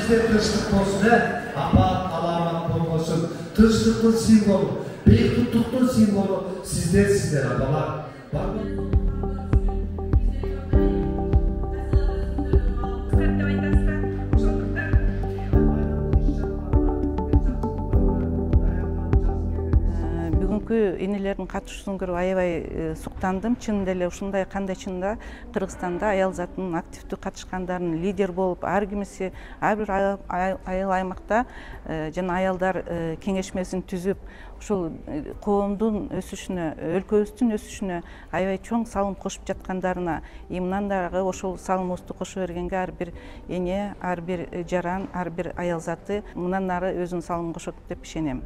бизде тынчтык болсун, апаат каламат болбосун. Тынчтыктын символу, бейкуттуктун символу сиздер апалар. Бүгүнкү энелердин катышуусун көрүп аябай суктандым. Чынында эле ушундай кандай чында Кыргызстанда аял затынын активдүү катышкандарын лидер болуп, ар кимиси ар бир айыл аймакта жана аялдар кеңешмесин түзүп, ушул коомдун өсүшүнө, өлкөбүздүн өсүшүнө аябай чоң салым кошуп жаткандарына, мындан дагы ошол салымыбызды кошо бергенге ар бир эне, ар бир жаран, ар бир аял заты мындан ары өзүнүн салымын кошот деп ишенем.